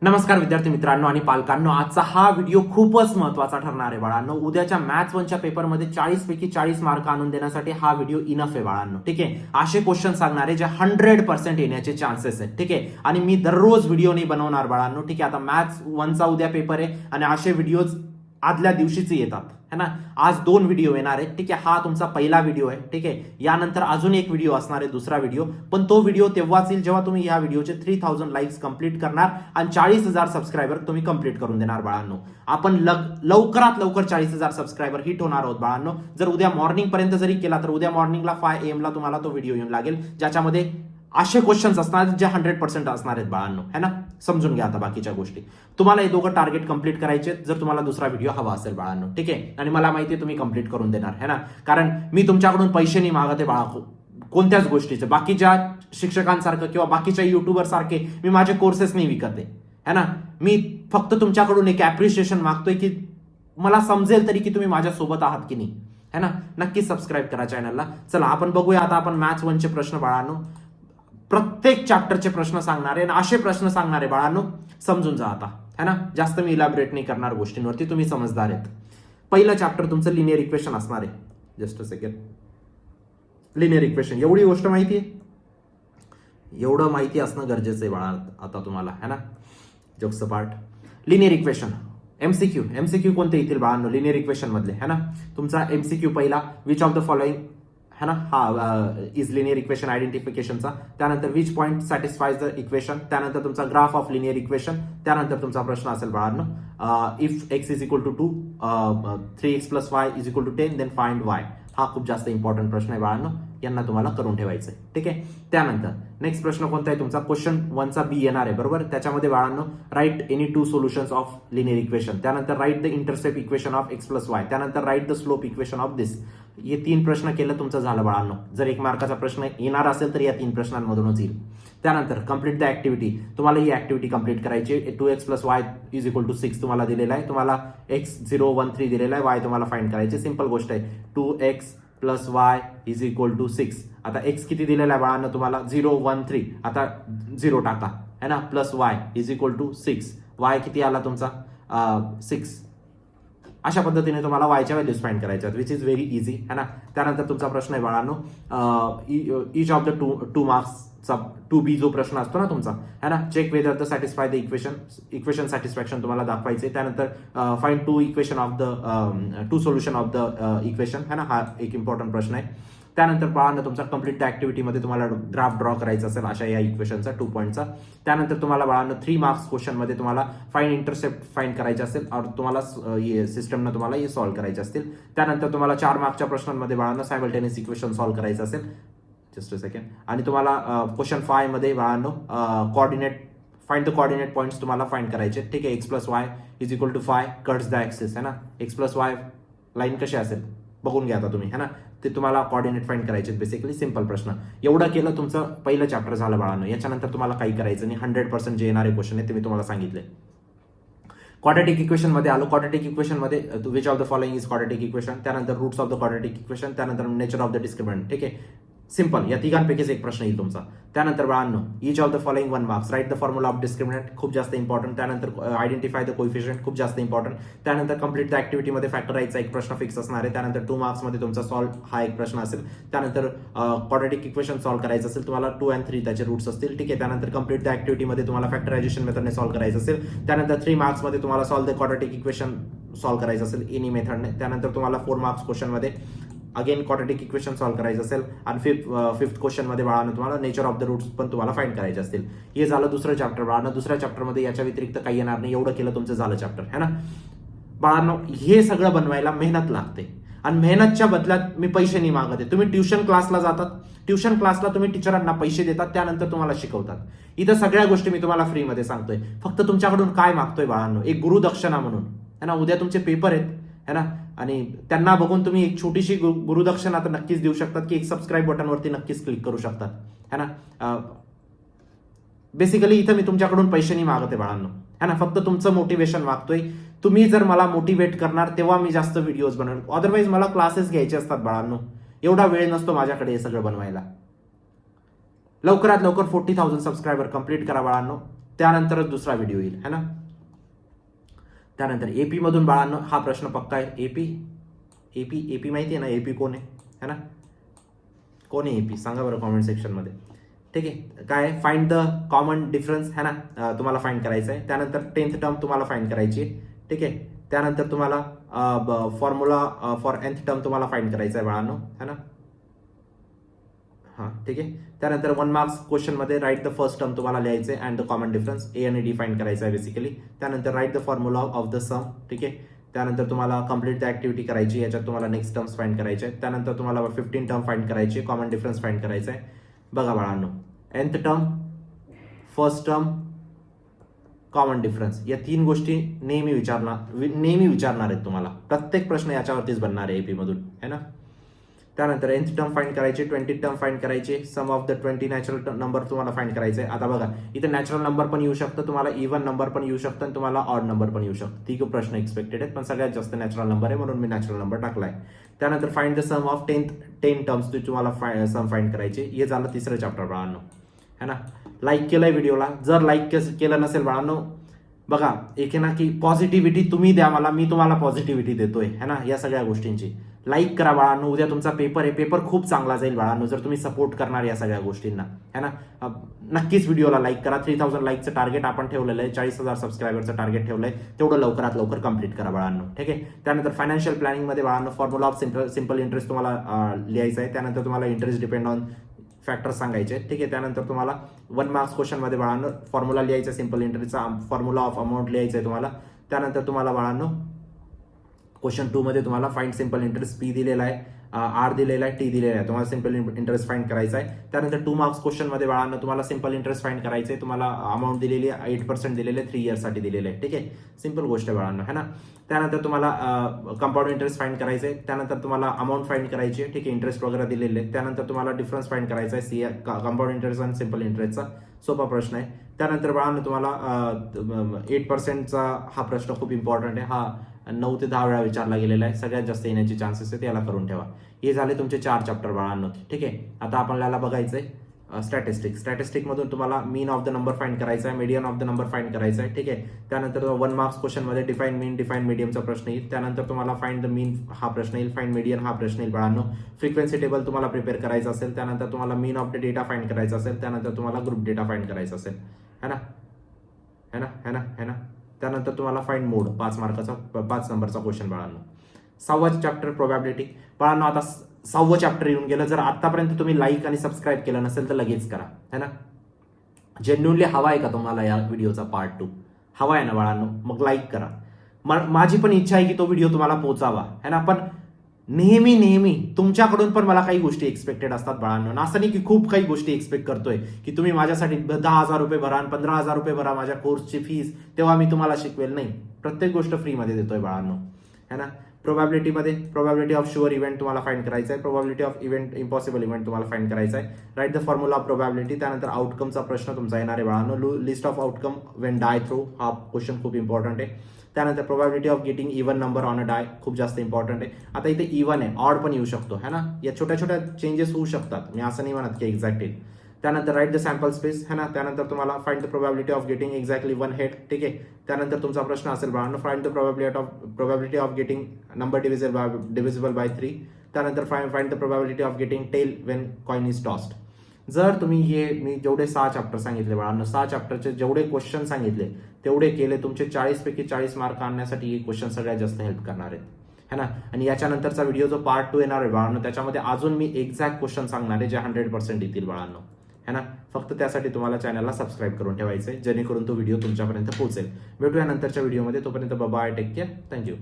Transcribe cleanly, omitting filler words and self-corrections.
नमस्कार विद्यार्थी मित्रांनो आणि पालकांनो, आजचा हा व्हिडिओ खूपच महत्त्वाचा ठरणार आहे बाळांनो. उद्याच्या मॅथ्स 1च्या पेपरमध्ये 40 पैकी 40 मार्क आणून देण्यासाठी हा व्हिडिओ इनफ आहे बाळांनो. ठीक आहे, असे क्वेश्चन सांगणारे जे 100% येण्याचे चान्सेस आहेत. ठीक आहे, आणि मी दररोज व्हिडिओ नाही बनवणार बाळांनो. ठीक आहे, आता मॅथ्स 1चा उद्या पेपर आहे आणि असे व्हिडिओज आदल्या दिवशीच येतात है ना. आज 2 व्हिडिओ येणार आहेत. ठीक आहे, हा तुमचा पहिला व्हिडिओ आहे. ठीक आहे, यानंतर अजून एक व्हिडिओ असणार आहे, दुसरा व्हिडिओ. पण तो व्हिडिओ तेव्हाच येईल जेव्हा तुम्ही या व्हिडिओचे 3000 लाईक्स कंप्लीट करणार आणि 40,000 सबस्क्रायबर तुम्ही कंप्लीट करून देणार बाळांनो. आपण लवकरात लवकर 40,000 सबस्क्रायबर हिट होणार आहोत बाळांनो. जर उद्या मॉर्निंग पर्यंत जरी केला तर उद्या मॉर्निंगला 5 AM ला तुम्हाला तो व्हिडिओ येऊन लागेल, ज्याच्यामध्ये असे क्वेश्चन्स असणार जे 100% असणार आहेत बाळांनो है ना. समजून घ्या आता बाकीच्या गोष्टी. तुम्हाला हे दोघं टार्गेट कंप्लीट करायचे जर तुम्हाला दुसरा व्हिडिओ हवा असेल बाळांनो. ठीक आहे, आणि मला माहिती आहे तुम्ही कंप्लीट करून देणार है ना, कारण मी तुमच्याकडून पैसे नाही मागत आहे बाळा कोणत्याच गोष्टीचे. बाकीच्या शिक्षकांसारखं किंवा बाकीच्या युट्यूबर सारखे मी माझे कोर्सेस नाही विकत आहे ना. मी फक्त तुमच्याकडून एक ऍप्रिशिएशन मागतोय की मला समजेल तरी की तुम्ही माझ्या सोबत आहात की नाही है ना. नक्की सबस्क्राईब करा चॅनलला. चला आपण बघूया आता आपण मॅथ्स 1चे प्रश्न बाळांनो. प्रत्येक चॅप्टरचे प्रश्न सांगणारे आणि असे प्रश्न सांगणारे बाळांनो, समजून जा आता है ना. जास्त मी इलॅबोरेट नाही करणार गोष्टींवरती, तुम्ही समजदार आहेत. पहिलं चॅप्टर तुमचं लिनियर इक्वेशन असणार आहे. Just a second. Linear equation एवढी गोष्ट माहिती आहे, एवढं माहिती असणं गरजेचं आहे बाळा आता तुम्हाला है ना. Jokes part. Linear equation MCQ कोणते येतील बाळांनो लिनियर इक्वेशन मधले है ना. तुमचा एमसीक्यू पहिला, विच ऑफ द फॉलोइंग है ना, हा इज लिनियर इक्वेशन आयडेंटिफिकेशनचा. त्यानंतर which point satisfies the equation. त्यानंतर तुमचा ग्राफ ऑफ लिनियर इक्वेशन. त्यानंतर तुमचा प्रश्न असेल बाळांनो, if x is equal to 2 3x + y is equal to 10 then find y. हा खूप जास्त इंपॉर्टंट प्रश्न आहे बाळांनो, यांना तुम्हाला करून ठेवायचं आहे. ठीक आहे, त्यानंतर नेक्स्ट प्रश्न कोणता आहे तुमचा, क्वेश्चन 1चा बी येणार आहे बरोबर. त्याच्यामध्ये बाळांनो right any 2 solutions of linear equation. त्यानंतर right the intercept equation of x + y. त्यानंतर right the slope equation of this. हे 3 प्रश्न केलं तुमचं झालं बाळांनो. जर 1 मार्काचा प्रश्न येणार असेल तर या 3 प्रश्नांमधूनच येईल. त्यानंतर कंप्लीट द ऍक्टिव्हिटी. तुम्हाला ही ऍक्टिव्हिटी कंप्लीट करायची. 2x + y is equal to 6 तुम्हाला दिलेला आहे. तुम्हाला x 0 1 3 दिलेला आहे, y तुम्हाला फाइंड करायचे. सिंपल गोष्ट आहे. 2x + y is equal to 6. आता x किती दिलेला आहे बाळांनो तुम्हाला 0 1 3. आता 0 टाका है ना, plus y is equal to 6. y किती आला तुमचा 6. अशा पद्धतीने तुम्हाला वायच्या व्हॅल्यूज फाइंड करायच्या, विच इज व्हेरी इझी है ना. त्यानंतर तुमचा प्रश्न आहे बाळांनो, इच ऑफ द टू मार्क्सचा 2B जो प्रश्न असतो ना तुमचा है ना, check whether the satisfy the equation satisfaction तुम्हाला दाखवायचे. त्यानंतर find 2 equation of the 2 solution of the equation है ना, हा एक इम्पॉर्टंट प्रश्न आहे. त्यानंतर बाळांनो तुमचा कंप्लीट ऍक्टिव्हिटीमध्ये तुम्हाला ग्राफ ड्रॉ करायचा असेल अशा या इक्वेशनचा 2 पॉईंटचा. त्यानंतर तुम्हाला बाळांनो 3 मार्क्स क्वेश्चनमध्ये तुम्हाला फाइंड इंटरसेप्ट फाइंड करायचे असेल और तुम्हाला सिस्टमनं तुम्हाला हे सॉल्व्ह करायचे असतील. त्यानंतर तुम्हाला 4 मार्क्सच्या प्रश्नांमध्ये बाळांनो सायमल्टेनियस इक्वेशन सॉल्व्ह करायचं असेल. Just a second. आणि तुम्हाला क्वेश्चन 5 मध्ये बाळांनो coordinate find the coordinate points तुम्हाला फाइंड करायचे. ठीक आहे, x + y is equal to 5 cuts the axis है ना. x + y लाईन कशी असेल बघून घ्या आता तुम्ही है ना. ते तुम्हाला कोऑर्डिनेट फाइंड करायचे. बेसिकली सिंपल प्रश्न. एवढं केलं तुमचं पहिलं चॅप्टर झालं बाळांनो. याच्यानंतर तुम्हाला काही करायचं नाही. 100% जे येणारे क्वेश्चन आहे ते मी तुम्हाला सांगितले. क्वाड्रॅटिक इक्वेशन मध्ये आलो. क्वाड्रॅटिक इक्वेशन मध्ये which of the following is quadratic equation. त्यानंतर roots of the quadratic equation. त्यानंतर नेचर ऑफ द डिस्क्रिमिनंट. ठीक आहे, सिंपल. या तिघांपैकीच एक प्रश्न येईल तुमचा. त्यानंतर बाळांनो each of the following 1 marks. Right the formula of discriminant खूप जास्त इंपॉर्टंट. त्यानंतर आयडेंटिफाय द कोइफिशियंट खूप जास्त इंपॉर्टंट. त्यानंतर कंप्लीट द ऍक्टिव्हिटीमध्ये फॅक्टराईजचा एक प्रश्न फिक्स असणार आहे. त्यानंतर 2 मार्क्समध्ये तुमचा सॉल्व्ह हा एक प्रश्न असेल. त्यानंतर क्वाड्रॅटिक इक्वेशन सॉल्व्ह करायचं असेल तुम्हाला 2 आणि 3 त्याचे रूट्स असतील. ठीक आहे, त्यानंतर कंप्लीट द ऍक्टिव्हिटीमध्ये तुम्हाला फॅक्टरायझेशन मेथडने सॉल्व्ह करायचं असेल. त्यानंतर 3 मार्क्समध्ये तुम्हाला solve the quadratic equation solve करायचं असेल एनी मेथडने. त्यानंतर तुम्हाला 4 मार्क्स क्वेश्चनमध्ये अगेन क्वाड्रॅटिक इक्वेशन सॉल्व्ह करायचं असेल. आणि फिफ्थ क्वेश्चन मध्ये बाळांनो तुम्हाला नेचर ऑफ द रूट्स पण तुम्हाला फाइंड करायचे असतील. हे झालं दुसरं चॅप्टर बाळांनो. दुसऱ्या चॅप्टरमध्ये याच्या व्यतिरिक्त काही येणार नाही. एवढं केलं तुमचं झालं चॅप्टर है ना बाळांनो. हे सगळं बनवायला मेहनत लागते आणि मेहनतच्या बदल्यात मी पैसे नाही मागत आहे. तुम्ही ट्युशन क्लासला जातात, ट्युशन क्लासला तुम्ही टीचरांना पैसे देतात, त्यानंतर तुम्हाला शिकवतात. इथं सगळ्या गोष्टी मी तुम्हाला फ्रीमध्ये सांगतोय. फक्त तुमच्याकडून काय मागतोय बाळांनो, एक गुरुदक्षिणा म्हणून है ना. उद्या तुमचे पेपर आहेत है ना, आणि त्यांना बघून तुम्ही एक छोटीशी गुरुदक्षिणा तर नक्कीच देऊ शकतात की एक सबस्क्राईब बटनवरती नक्कीच क्लिक करू शकतात है ना. बेसिकली इथं मी तुमच्याकडून पैसे नाही मागत आहे बाळांनो है ना, फक्त तुमचं मोटिवेशन मागतोय. तुम्ही जर मला मोटिवेट करणार तेव्हा मी जास्त व्हिडिओज बनवेल. अदरवाईज मला क्लासेस घ्यायचे असतात बाळांनो, एवढा वेळ नसतो माझ्याकडे हे सगळं बनवायला. लवकरात लवकर 40,000 सबस्क्रायबर कंप्लीट करा बाळांनो. त्यानंतरच दुसरा व्हिडिओ येईल है ना. त्यानंतर एपी मधून बाळांनो हा प्रश्न पक्का आहे. एपी माहिती आहे ना, एपी कोण आहे है ना, कोण आहे एपी सांगा बरं कॉमेंट सेक्शनमध्ये. ठीक आहे, काय फाइंड द कॉमन डिफरन्स है ना, तुम्हाला फाइंड करायचं आहे. त्यानंतर 10th टर्म तुम्हाला फाइंड करायची आहे. ठीक आहे, त्यानंतर तुम्हाला फॉर्म्युला फॉर nth टर्म तुम्हाला फाइंड करायचा आहे बाळांनो है ना. हां ठीक आहे, त्यानंतर 1 मार्क्स क्वेश्चनमध्ये राईट द फर्स्ट टर्म तुम्हाला लिहायचं आहे and the common difference A आणि डी फाइंड करायचं आहे बेसिकली. त्यानंतर right the formula of the sum. ठीक आहे, त्यानंतर तुम्हाला कंप्लीट द ऍक्टिव्हिटी करायची, याच्यात तुम्हाला नेक्स्ट टर्म्स फाइंड करायचे आहेत. त्यानंतर तुम्हाला 15 टर्म फाइंड करायची, कॉमन डिफरन्स फाइंड करायचा आहे. बघा बाळांनो, nth term, first term, common difference या 3 गोष्टी नेहमी विचारणार आहेत तुम्हाला. प्रत्येक प्रश्न याच्यावरतीच बनणार आहे एपी मधून है ना. त्यानंतर nth टर्म फाइंड करायचे, 20th टर्म फाइंड करायचे, सम ऑफ द 20 नॅचरल नंबर तुम्हाला फाइंड करायचे. आता बघा इथे नॅचरल नंबर पण येऊ शकतं तुम्हाला, इव्हन नंबर पण येऊ शकतं आणि तुम्हाला ऑड नंबर पण येऊ शकतं. ती प्रश्न एक्सपेक्टेड आहेत, पण सगळ्यात जास्त नॅचरल नंबर आहे म्हणून मी नॅचरल नंबर टाकलाय. त्यानंतर find the sum of 10 terms तुम्हाला सम फाइंड करायचे. हे झालं तिसरं चॅप्टर बाळांनो है ना. लाईक केलंय व्हिडिओला, जर लाईक केलं नसेल बाळांनो बघा एक आहे ना की पॉझिटिव्हिटी तुम्ही द्या मला, मी तुम्हाला पॉझिटिव्हिटी देतोय है ना या सगळ्या गोष्टींची. लाईक करा बाळांनो, उद्या तुमचा पेपर आहे, पेपर खूप चांगला जाईल बाळांनो जर तुम्ही सपोर्ट करणार या सगळ्या गोष्टींना है ना. नक्कीच व्हिडिओला लाईक करा. 3000 लाईकचं टार्गेट आपण ठेवलेलं आहे, 40,000 सबस्क्रायबरचं टार्गेट ठेवलंय, तेवढं लवकरात लवकर कंप्लीट करा बाळांनो. ठीक आहे, त्यानंतर फायनान्शियल प्लॅनिंगमध्ये बाळांनो फॉर्म्युला ऑफ सिंपल इंटरेस्ट तुम्हाला लिहायचं आहे. त्यानंतर तुम्हाला इंटरेस्ट डिपेंड ऑन फॅक्टर सांगायचे. ठीक आहे, त्यानंतर तुम्हाला 1 मार्क्स क्वेश्चनमध्ये बाळांनो फॉर्म्युला लिहायचा सिंपल इंटरेस्टचा, फॉर्म्युला ऑफ अमाऊंट लिहायचं आहे तुम्हाला. त्यानंतर तुम्हाला बाळांनो क्वेश्चन 2 मध्ये तुम्हाला फाइंड सिंपल इंटरेस्ट पी दिलेला आहे, आर दिलेला आहे, टी दिलेला आहे, तुम्हाला सिंपल इंटरेस्ट फाइंड करायचा आहे. त्यानंतर 2 मार्क्स क्वेश्चन मध्ये बाळांनो तुम्हाला सिंपल इंटरेस्ट फाइंड करायचं आहे. तुम्हाला अमाऊंट दिलेली आहे 8% दिलेले आहे, 3 इयर्ससाठी दिलेले आहे. ठीक आहे, सिंपल गोष्ट आहे बाळांनो है ना. त्यानंतर तुम्हाला कंपाऊंड इंटरेस्ट फाइंड करायचं आहे. त्यानंतर तुम्हाला अमाऊंट फाइंड करायची आहे. ठीक आहे, इंटरेस्ट वगैरे दिलेले आहे. त्यानंतर तुम्हाला डिफरन्स फाइंड करायचा आहे कंपाऊंड इंटरेस्ट आणि सिंपल इंटरेस्टचा. सोपा प्रश्न आहे. त्यानंतर बाळांनो तुम्हाला 8%चा हा प्रश्न खूप इम्पॉर्टंट आहे. हा 9 ते 10 वेळा विचारला गेलेला आहे, सगळ्यात जास्त येण्याचे चान्सेस आहेत, याला करून ठेवा. हे झाले तुमचे 4 चॅप्टर बाळांनो. ठीक आहे, आता आपल्याला बघायचंय स्टॅटिस्टिकमधून तुम्हाला मीन ऑफ द नंबर फाइंड करायचा आहे, median of the number find करायचा आहे. ठीक आहे, त्यानंतर 1 मार्क्स क्वेश्चनमध्ये डिफाईन मीन डिफाईन मीडियमचा प्रश्न येईल. त्यानंतर तुम्हाला फाइंड द मीन हा प्रश्न येईल, फाइंड मीडियन हा प्रश्न येईल बाळांनो. फ्रिक्वेन्सी टेबल तुम्हाला प्रिपेअर करायचं असेल, त्यानंतर तुम्हाला मीन ऑफ द डेटा फाइंड करायचा असेल, त्यानंतर तुम्हाला ग्रुप डेटा फाइंड करायचा असेल है ना. त्यानंतर तुम्हाला फाइंड मोड 5 नंबरचा क्वेश्चन बाळांनो. 6वां चॅप्टर प्रोबॅबिलिटी बाळांनो. आता 6वं चॅप्टर येऊन गेलं. जर आतापर्यंत तुम्ही लाईक आणि सबस्क्राईब केलं नसेल तर लगेच करा है ना. जेन्युनली हवा आहे का तुम्हाला या व्हिडिओचा पार्ट 2 हवा आहे ना बाळांनो, मग लाईक करा. माझी पण इच्छा आहे की तो व्हिडिओ तुम्हाला पोहोचावा है ना. पण नेहमी तुमच्याकडून पण मला काही गोष्टी एक्सपेक्टेड असतात बाळांनो. असं नाही की खूप काही गोष्टी एक्सपेक्ट करतोय की तुम्ही माझ्यासाठी 10,000 रुपये भरा आणि 15,000 रुपये भरा माझ्या कोर्सची फीस, तेव्हा मी तुम्हाला शिकवेल. नाही, प्रत्येक गोष्ट फ्रीमध्ये देतोय बाळांनो है ना. प्रोबॅबिलिटीमध्ये प्रोबॅबिलिटी ऑफ शुअर इव्हेंट तुम्हाला फाइंड करायचा आहे, probability of event impossible event तुम्हाला फाइंड करायचा आहे. Right the formula of probability. त्यानंतर आउटकमचा प्रश्न तुमचा येणार आहे बाळांनो. List of outcome when die through हा क्वेश्चन खूप इम्पॉर्टंट आहे. त्यानंतर probability of getting even number on a die खूप जास्त इम्पॉर्टंट आहे. आता इथे इव्हन आहे, ऑड पण येऊ शकतो है ना. या छोट्या छोट्या चेंजेस होऊ शकतात, मी असं नाही म्हणत की एक्झॅक्ट येईल. त्यानंतर राईट द सॅम्पल स्पेस है ना. त्यानंतर तुम्हाला find the probability of getting exactly 1 head. ठीक आहे, त्यानंतर तुमचा प्रश्न असेल बाळांनो find the probability of getting number divisible by 3. त्यानंतर find the probability of getting tail when coin is tossed. जर तुम्ही मी जेवढे 6 चॅप्टर सांगितले बाळांनो, 6 चॅप्टरचे जेवढे क्वेश्चन सांगितले तेवढे केले, तुमचे 40 पैकी 40 मार्क आणण्यासाठी हे क्वेश्चन सगळ्यात जास्त हेल्प करणार आहेत है ना. आणि याच्यानंतरचा व्हिडिओ जो पार्ट 2 येणार आहे बाळांनो, त्याच्यामध्ये अजून मी एक्झॅक्ट क्वेश्चन सांगणार आहे जे 100% येतील बाळांनो है ना. फक्त त्यासाठी तुम्हाला चॅनलला सबस्क्राईब करून ठेवायचं आहे, जेणेकरून तो व्हिडिओ तुमच्यापर्यंत पोहोचेल. भेटूया नंतरच्या व्हिडिओमध्ये, तोपर्यंत बाय, टेक केअर, थँक्यू.